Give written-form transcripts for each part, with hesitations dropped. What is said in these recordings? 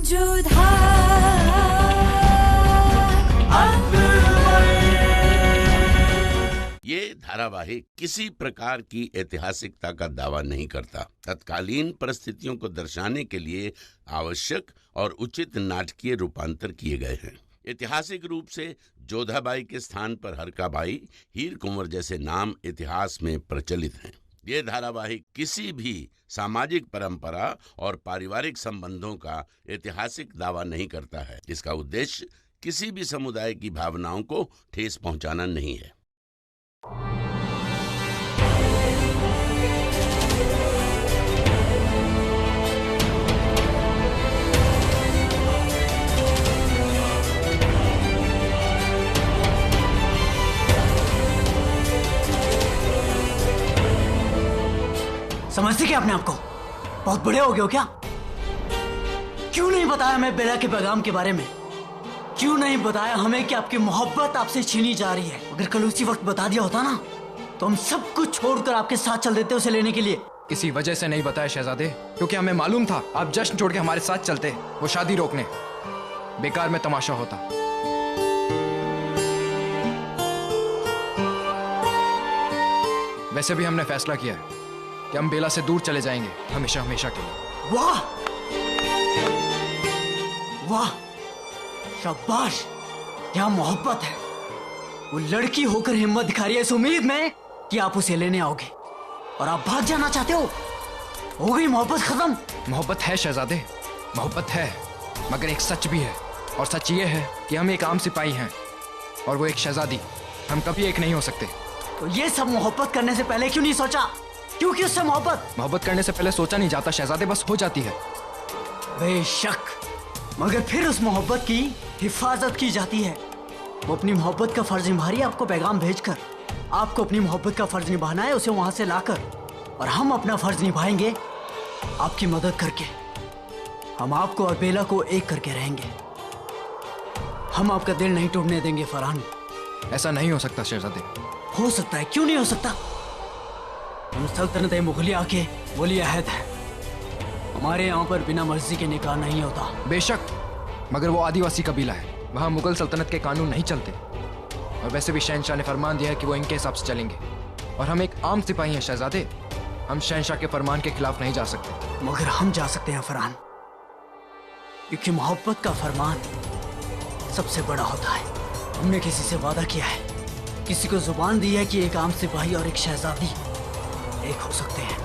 ये धारावाहिक किसी प्रकार की ऐतिहासिकता का दावा नहीं करता। तत्कालीन परिस्थितियों को दर्शाने के लिए आवश्यक और उचित नाटकीय रूपांतर किए गए हैं। ऐतिहासिक रूप से जोधाबाई के स्थान पर हरकाबाई, हीर कुंवर जैसे नाम इतिहास में प्रचलित हैं। ये धारावाहिक किसी भी सामाजिक परंपरा और पारिवारिक संबंधों का ऐतिहासिक दावा नहीं करता है। इसका उद्देश्य किसी भी समुदाय की भावनाओं को ठेस पहुंचाना नहीं है। समझते क्या अपने आप को? बहुत बड़े हो गए हो क्या? क्यों नहीं बताया हमें बेला के पैगाम के बारे में? क्यों नहीं बताया हमें कि आपकी मोहब्बत आपसे छीनी जा रही है? अगर कल उसी वक्त बता दिया होता ना, तो हम सब कुछ छोड़कर आपके साथ चल देते उसे लेने के लिए। इसी वजह से नहीं बताया शहजादे, क्योंकि हमें मालूम था आप जश्न छोड़ के हमारे साथ चलते, वो शादी रोकने। बेकार में तमाशा होता। वैसे भी हमने फैसला किया है कि हम बेला से दूर चले जाएंगे, हमेशा हमेशा के लिए। वाह वाह, शाबाश, क्या मोहब्बत है। वो लड़की होकर हिम्मत दिखा रही है इस उम्मीद में कि आप उसे लेने आओगे, और आप भाग जाना चाहते हो गई मोहब्बत खत्म। मोहब्बत है शहजादे, मोहब्बत है, मगर एक सच भी है, और सच ये है कि हम एक आम सिपाही हैं और वो एक शहजादी। हम कभी एक नहीं हो सकते। तो ये सब मोहब्बत करने से पहले क्यों नहीं सोचा? क्योंकि उससे मोहब्बत करने से पहले सोचा नहीं जाता शहजादे, बस हो जाती है। बेशक, मगर फिर उस मोहब्बत की हिफाजत की जाती है। वो अपनी मोहब्बत का फर्ज निभा रही है आपको पैगाम भेजकर। आपको अपनी मोहब्बत का फर्ज निभाना है, उसे वहां से लाकर, और हम अपना फर्ज निभाएंगे आपकी मदद करके। हम आपको और बेला को एक करके रहेंगे। हम आपका दिल नहीं टूटने देंगे फरहान। ऐसा नहीं हो सकता शहजादे। हो सकता है, क्यों नहीं हो सकता? हम सल्तनत मुगलिया के वली अहद हैं। हमारे यहाँ पर बिना मर्जी के निकाह नहीं होता। बेशक, मगर वो आदिवासी कबीला है, वहाँ मुगल सल्तनत के कानून नहीं चलते। और वैसे भी शहंशाह ने फरमान दिया है कि वो इनके हिसाब से चलेंगे, और हम एक आम सिपाही हैं शहजादे। हम शहंशाह के फरमान के खिलाफ नहीं जा सकते। मगर हम जा सकते हैं फरहान, क्योंकि मोहब्बत का फरमान सबसे बड़ा होता है। हमने किसी से वादा किया है, किसी को जुबान दी है कि एक आम सिपाही और एक शहजादी एक हो सकते हैं।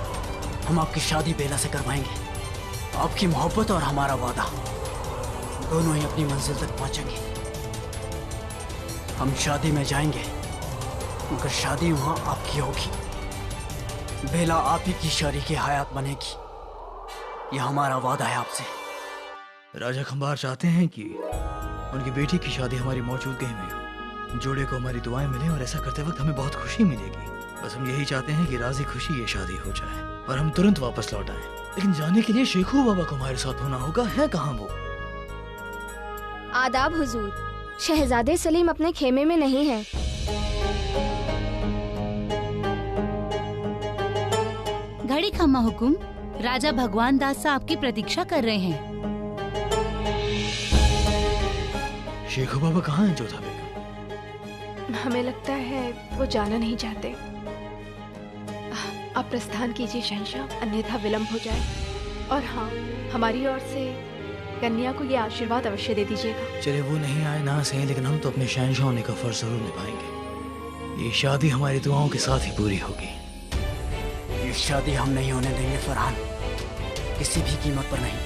हम आपकी शादी बेला से करवाएंगे। आपकी मोहब्बत और हमारा वादा दोनों ही अपनी मंजिल तक पहुंचेंगे। हम शादी में जाएंगे, मगर शादी वहां आपकी होगी। बेला आप ही की शरीक हयात बनेगी। यह हमारा वादा है आपसे। राजा खंबार चाहते हैं कि उनकी बेटी की शादी हमारी मौजूदगी में हो, जोड़े को हमारी दुआएं मिलें, और ऐसा करते वक्त हमें बहुत खुशी मिलेगी। बस हम यही चाहते हैं कि राजी खुशी ये शादी हो जाए और हम तुरंत वापस लौट आए। लेकिन जाने के लिए शेखू बाबा को हमारे साथ होना होगा। है कहाँ वो? आदाब हुजूर, शहजादे सलीम अपने खेमे में नहीं है। घड़ी खम्मा हुकुम, राजा भगवान दास साहब आपकी प्रतीक्षा कर रहे हैं। शेखू बाबा कहाँ हैं जोधा बेगम? हमें लगता है वो जाना नहीं चाहते। आप प्रस्थान कीजिए शहंशाह, अन्यथा विलंब हो जाए। और हाँ, हमारी ओर से कन्या को ये आशीर्वाद अवश्य दे दीजिएगा। चले वो नहीं आए ना सही, लेकिन हम तो अपने शहंशाह होने का फर्ज जरूर निभाएंगे। ये शादी हमारी दुआओं के साथ ही पूरी होगी। ये शादी हम नहीं होने देंगे फरहान, किसी भी कीमत पर नहीं।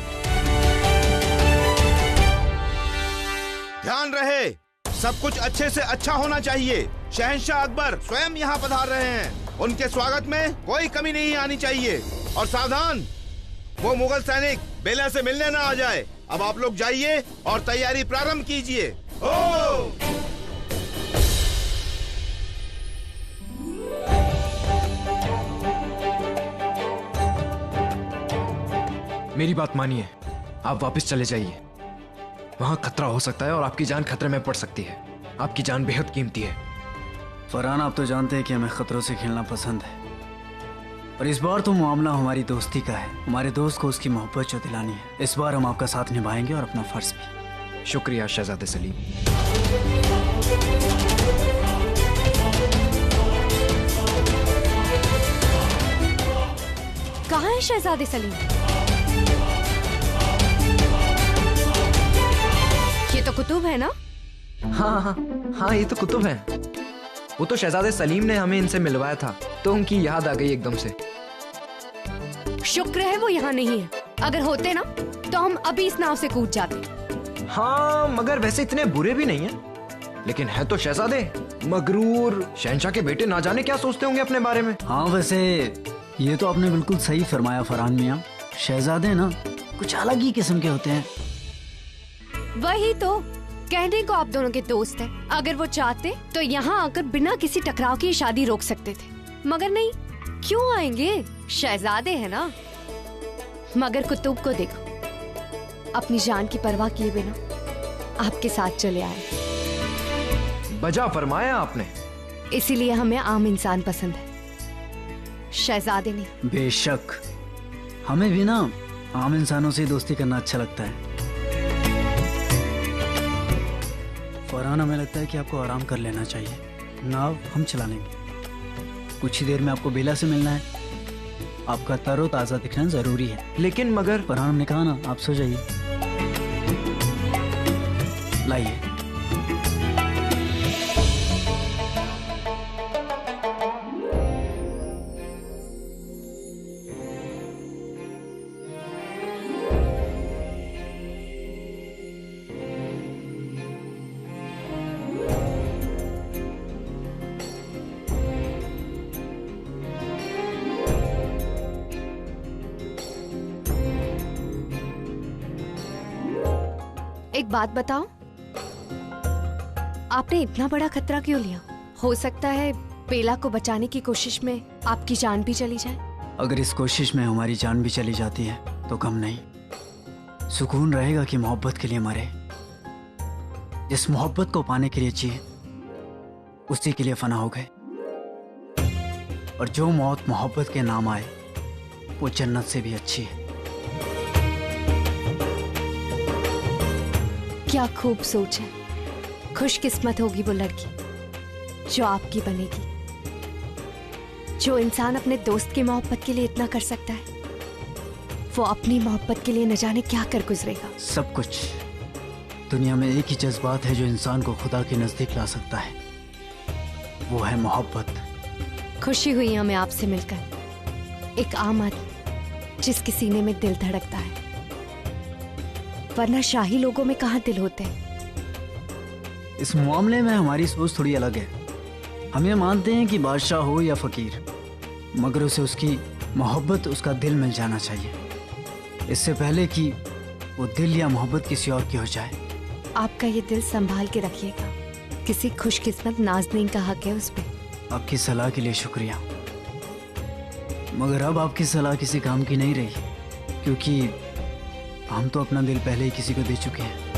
ध्यान रहे, सब कुछ अच्छे से अच्छा होना चाहिए। शहंशाह अकबर स्वयं यहाँ पधार रहे हैं। उनके स्वागत में कोई कमी नहीं आनी चाहिए। और सावधान, वो मुगल सैनिक बेला से मिलने ना आ जाए। अब आप लोग जाइए और तैयारी प्रारंभ कीजिए। मेरी बात मानिए, आप वापस चले जाइए। वहां खतरा हो सकता है और आपकी जान खतरे में पड़ सकती है। आपकी जान बेहद कीमती है। फरहान, आप तो जानते हैं कि हमें खतरों से खेलना पसंद है, और इस बार तो मामला हमारी दोस्ती का है। हमारे दोस्त को उसकी मोहब्बत जो दिलानी है, इस बार हम आपका साथ निभाएंगे और अपना फर्ज भी। शुक्रिया शहजादे सलीम। कहाँ है शहजादे सलीम? ये तो कुतुब है ना? हाँ, ये तो कुतुब है। वो तो शहजादे सलीम ने हमें इनसे मिलवाया था, तो उनकी याद आ गई एकदम से। शुक्र है वो यहाँ नहीं है, अगर होते ना तो हम अभी इस नाव से कूद जाते। हाँ, मगर वैसे इतने बुरे भी नहीं है, लेकिन है तो शहजादे मगरूर। शहंशाह के बेटे ना जाने क्या सोचते होंगे अपने बारे में। हाँ, वैसे ये तो आपने बिल्कुल सही फरमाया फरहान मियाँ। शहजादे ना कुछ अलग ही किस्म के होते हैं। वही तो कहने को आप दोनों के दोस्त हैं। अगर वो चाहते तो यहाँ आकर बिना किसी टकराव की शादी रोक सकते थे, मगर नहीं। क्यों आएंगे? शहजादे है ना। मगर कुतुब को देखो, अपनी जान की परवाह किए बिना आपके साथ चले आए। बजा फरमाया आपने। इसीलिए हमें आम इंसान पसंद है, शहजादे नहीं। बेशक, हमें भी ना आम इंसानों से दोस्ती करना अच्छा लगता है। फरहान, हमें लगता है कि आपको आराम कर लेना चाहिए। नाव हम चला लेंगे। कुछ ही देर में आपको बेला से मिलना है। आपका तरोताजा दिखना जरूरी है। लेकिन मगर फरहान ने कहा ना, आप सो जाइए। लाइए। एक बात बताओ, आपने इतना बड़ा खतरा क्यों लिया? हो सकता है बेला को बचाने की कोशिश में आपकी जान भी चली जाए। अगर इस कोशिश में हमारी जान भी चली जाती है तो गम नहीं, सुकून रहेगा कि मोहब्बत के लिए मरे। जिस मोहब्बत को पाने के लिए जिए, उसी के लिए फना हो गए। और जो मौत मोहब्बत के नाम आए, वो जन्नत से भी अच्छी है। क्या खूब सोच है। खुशकिस्मत होगी वो लड़की जो आपकी बनेगी। जो इंसान अपने दोस्त की मोहब्बत के लिए इतना कर सकता है, वो अपनी मोहब्बत के लिए न जाने क्या कर गुजरेगा। सब कुछ दुनिया में एक ही जज्बात है जो इंसान को खुदा के नजदीक ला सकता है, वो है मोहब्बत। खुशी हुई हमें आपसे मिलकर। एक आम आदमी जिसके सीने में दिल धड़कता है, वरना शाही लोगों में कहाँ दिल होते हैं। इस मामले में हमारी सोच थोड़ी अलग है। हम ये मानते हैं कि बादशाह हो या फकीर, मगर उसे उसकी मोहब्बत, उसका दिल मिल जाना चाहिए, इससे पहले कि वो दिल या मोहब्बत किसी और की हो जाए। आपका ये दिल संभाल के रखिएगा। किसी खुशकिस्मत नाज़नीन का हक है उस पे। आपकी सलाह के लिए शुक्रिया, मगर अब आपकी सलाह किसी काम की नहीं रही, क्योंकि हम तो अपना दिल पहले ही किसी को दे चुके हैं।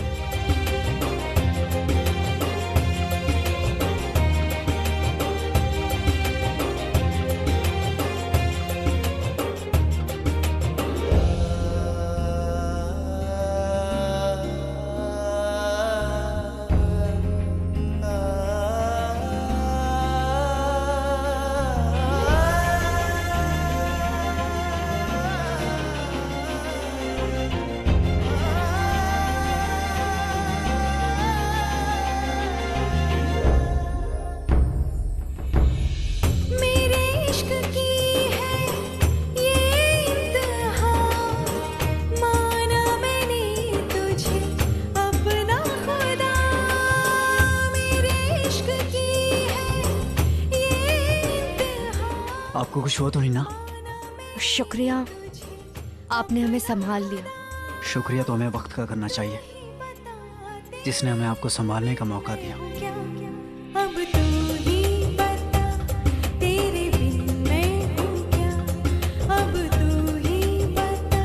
आपको कुछ हुआ तो नहीं ना? शुक्रिया, आपने हमें संभाल लिया। शुक्रिया तो हमें वक्त का करना चाहिए, जिसने हमें आपको संभालने का मौका दिया। अब तू ही बता, तेरे बिन मैं हूँ क्या? अब तू ही बता,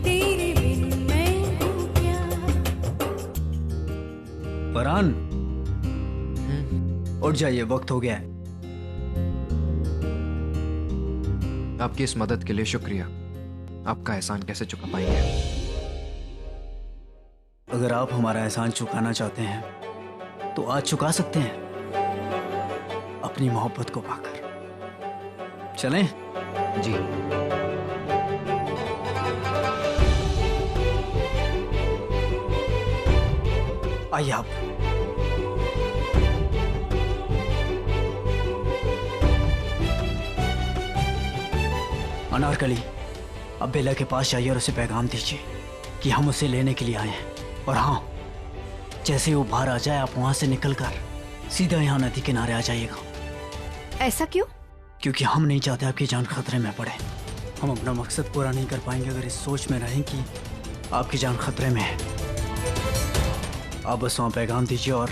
तेरे बिन मैं हूँ क्या? फरहान, उठ जाइए, वक्त हो गया है। आपकी इस मदद के लिए शुक्रिया। आपका एहसान कैसे चुका पाएंगे? अगर आप हमारा एहसान चुकाना चाहते हैं तो आज चुका सकते हैं, अपनी मोहब्बत को पाकर। चलें? जी। आइए आप। अनारकली, अब बेला के पास जाइए और उसे पैगाम दीजिए कि हम उसे लेने के लिए आए हैं। और हाँ, जैसे ही वो बाहर आ जाए आप वहां से निकलकर सीधा यहाँ नदी किनारे आ जाइएगा। ऐसा क्यों? क्योंकि हम नहीं चाहते आपकी जान खतरे में पड़े। हम अपना मकसद पूरा नहीं कर पाएंगे अगर इस सोच में रहें कि आपकी जान खतरे में है। आप बस वहाँ पैगाम दीजिए और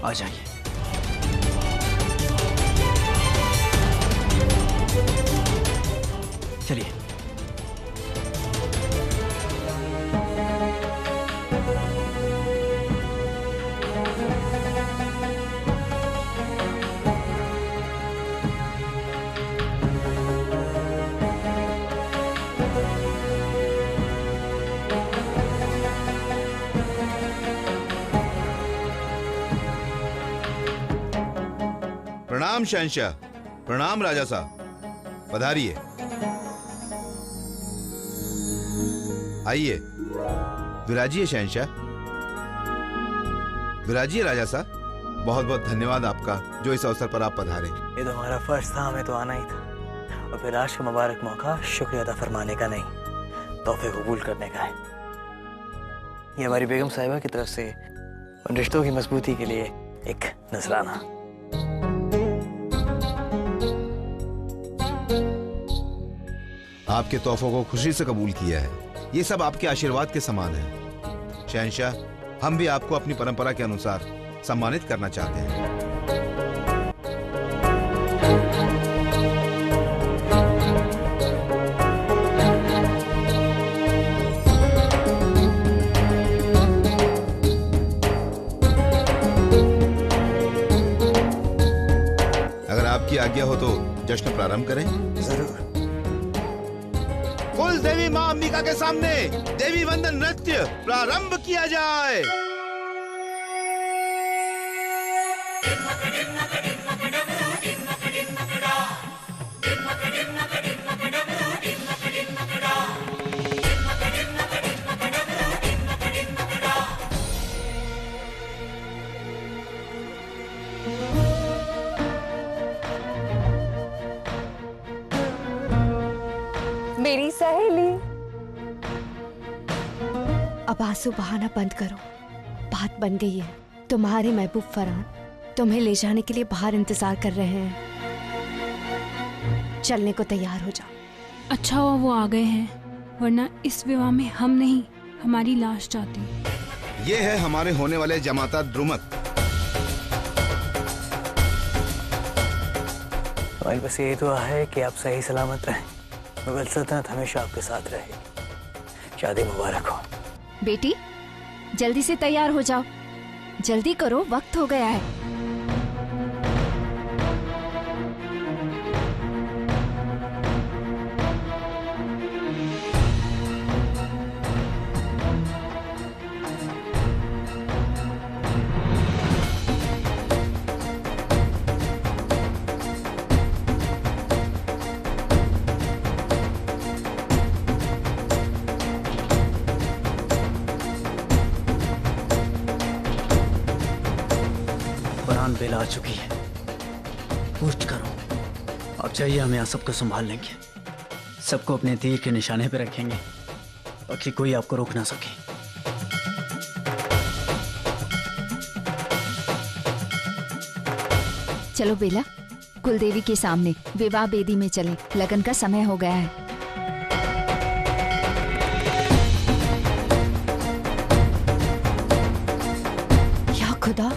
आ जाइए। चलिए। प्रणाम शहंशाह। प्रणाम राजा साहब, पधारिए। आइए, विराजिए शहंशाह, विराजिए राजा साहब। बहुत बहुत धन्यवाद आपका जो इस अवसर पर आप पधारे। ये तो हमारा फर्ज था, हमें तो आना ही था। और फिर आज का मुबारक मौका शुक्रिया अदा फरमाने का नहीं, तोहफे कबूल करने का है। ये हमारी बेगम साहिबा की तरफ से उन रिश्तों की मजबूती के लिए एक नजराना। आपके तोहफों को खुशी से कबूल किया है। ये सब आपके आशीर्वाद के समान है। शहंशाह, हम भी आपको अपनी परंपरा के अनुसार सम्मानित करना चाहते हैं। अगर आपकी आज्ञा हो तो जश्न प्रारंभ करें। जरूर। कुल देवी मां अंबिका के सामने देवी वंदन नृत्य प्रारंभ किया जाए। मेरी सहेली, अब आंसू बहाना बंद करो। बात बन गई है। तुम्हारे महबूब फरहान तुम्हें ले जाने के लिए बाहर इंतजार कर रहे हैं। चलने को तैयार हो जाओ। अच्छा हुआ वो आ गए हैं, वरना इस विवाह में हम नहीं, हमारी लाश जाती। ये है हमारे होने वाले जमाता द्रुमत। हमारी बस यही दुआ है कि आप सही सलामत रहें, मुगल सल्तनत हमेशा आपके साथ रहे। शादी मुबारक हो। बेटी, जल्दी से तैयार हो जाओ। जल्दी करो, वक्त हो गया है। बेला आ चुकी है। पूछ करो। अब चाहिए हम यहाँ सबको संभाल लेंगे, सबको अपने तीर के निशाने पे रखेंगे ताकि कोई आपको रोक ना सके। चलो बेला, कुलदेवी के सामने विवाह बेदी में चले। लगन का समय हो गया है। या खुदा,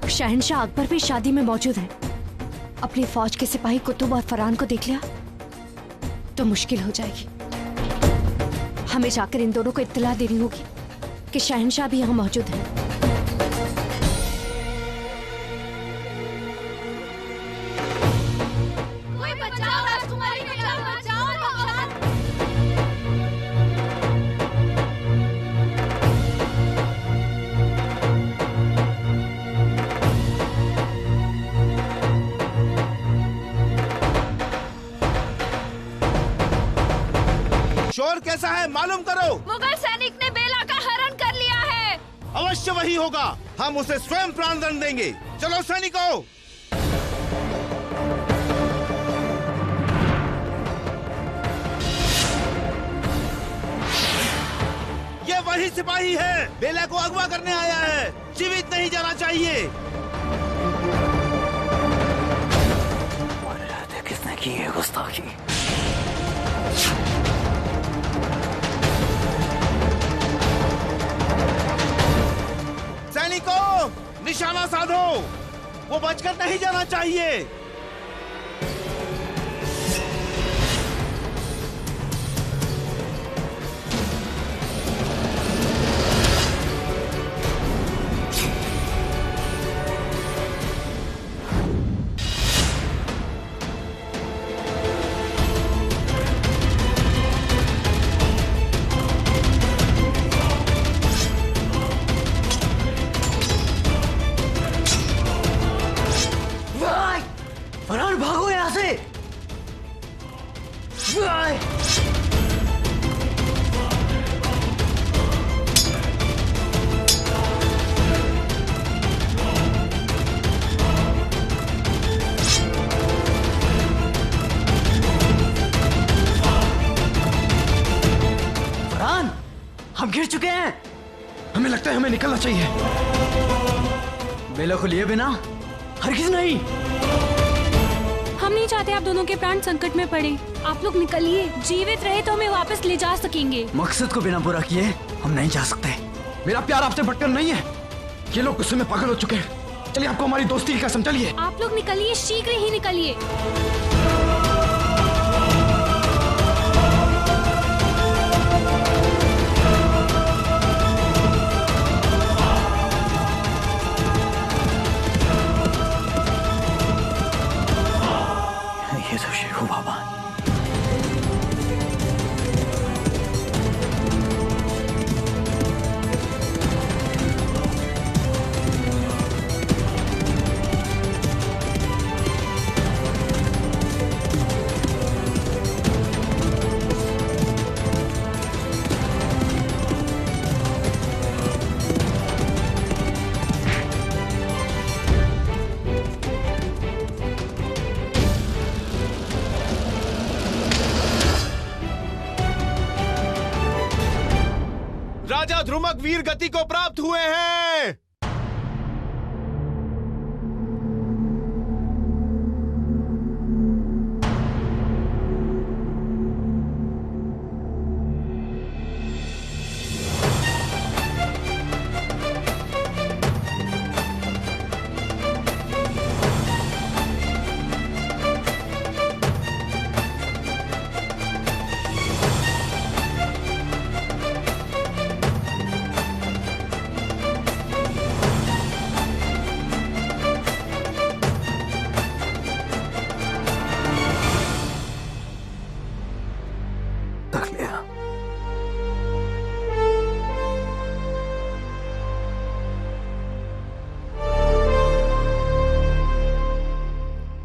शहंशाह अकबर भी शादी में मौजूद हैं। अपनी फौज के सिपाही कुतुब और फरहान को देख लिया तो मुश्किल हो जाएगी। हमें जाकर इन दोनों को इत्तला देनी होगी कि शहंशाह भी यहाँ मौजूद हैं। कोई बचाओ, राजकुमारी बचाओ, बचाओ। कैसा है मालूम करो। मुगल सैनिक ने बेला का हरण कर लिया है। अवश्य वही होगा, हम उसे स्वयं प्राणदंड देंगे। चलो सैनिकों। ये वही सिपाही है, बेला को अगवा करने आया है। जीवित नहीं जाना चाहिए। किसने की है गुस्ताखी? सैनिकों, निशाना साधो, वो बचकर नहीं जाना चाहिए। फरहान भागो यहाँ से। फरहान, हम गिर चुके हैं। हमें लगता है हमें निकलना चाहिए। बेला को लिए बिना हरगिज नहीं। हम नहीं चाहते आप दोनों के प्राण संकट में पड़े। आप लोग निकलिए, जीवित रहे तो हमें वापस ले जा सकेंगे। मकसद को बिना बुरा किए हम नहीं जा सकते। मेरा प्यार आपसे भटकर नहीं है। ये लोग गुस्से में पागल हो चुके हैं। चलिए, आपको हमारी दोस्ती की कसम, चलिए। आप लोग निकलिए, शीघ्र ही निकलिए। ये तो शेखू बाबा। राजा ध्रुमक वीर गति को प्राप्त हुए हैं।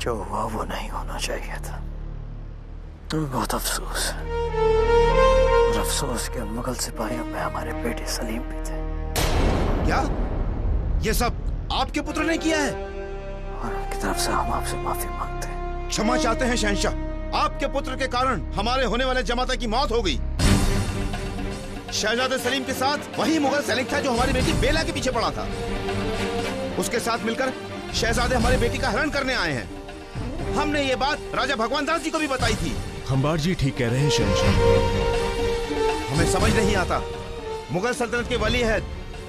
जो हुआ वो नहीं होना चाहिए था। बहुत अफसोस है। और अफसोस के मुगल सिपाहियों में हमारे बेटे सलीम भी थे। क्या ये सब आपके पुत्र ने किया है? और उनकी तरफ से हम आपसे माफी मांगते हैं। क्षमा चाहते हैं शहंशाह। आपके पुत्र के कारण हमारे होने वाले जमाता की मौत हो गई। शहजादे सलीम के साथ वही मुगल सैनिक था जो हमारी बेटी बेला के पीछे पड़ा था। उसके साथ मिलकर शहजादे हमारी बेटी का हरण करने आए हैं। हमने ये बात राजा भगवान दास जी को भी बताई थी। खंबार जी ठीक कह रहे हैं शहंशाह। हमें समझ नहीं आता मुगल सल्तनत के वली अहद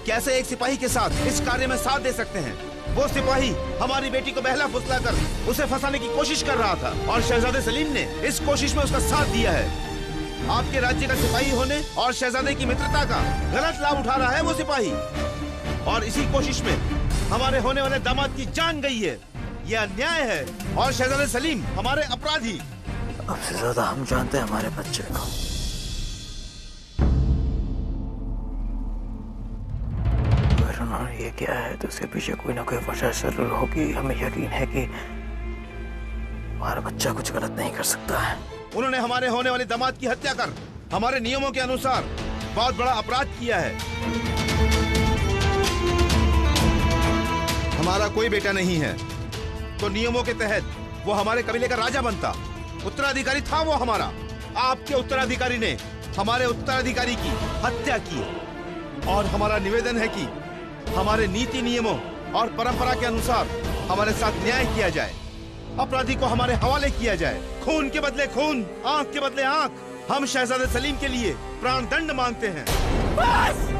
कैसे एक सिपाही के साथ इस कार्य में साथ दे सकते हैं। वो सिपाही हमारी बेटी को बहला फुसला कर उसे फंसाने की कोशिश कर रहा था और शहजादे सलीम ने इस कोशिश में उसका साथ दिया है। आपके राज्य का सिपाही होने और शहजादे की मित्रता का गलत लाभ उठा रहा है वो सिपाही, और इसी कोशिश में हमारे होने वाले दामाद की जान गई है। यह अन्याय है और शहजादे सलीम हमारे अपराधी। अब से ज्यादा हम जानते हैं हमारे बच्चे को। अगर उन्होंने ये किया है तो उसके पीछे कोई ना कोई वजह जरूर होगी। हमें यकीन है कि हमारा बच्चा कुछ गलत नहीं कर सकता है। उन्होंने हमारे होने वाले दामाद की हत्या कर हमारे नियमों के अनुसार बहुत बड़ा अपराध किया है। हमारा कोई बेटा नहीं है, तो नियमों के तहत वो हमारे कबीले का राजा बनता, उत्तराधिकारी था वो हमारा। आपके उत्तराधिकारी ने हमारे उत्तराधिकारी की हत्या की और हमारा निवेदन है कि हमारे नीति नियमों और परंपरा के अनुसार हमारे साथ न्याय किया जाए, अपराधी को हमारे हवाले किया जाए। खून के बदले खून, आंख के बदले आंख। हम शहजादे सलीम के लिए प्राण दंड मांगते हैं। बस!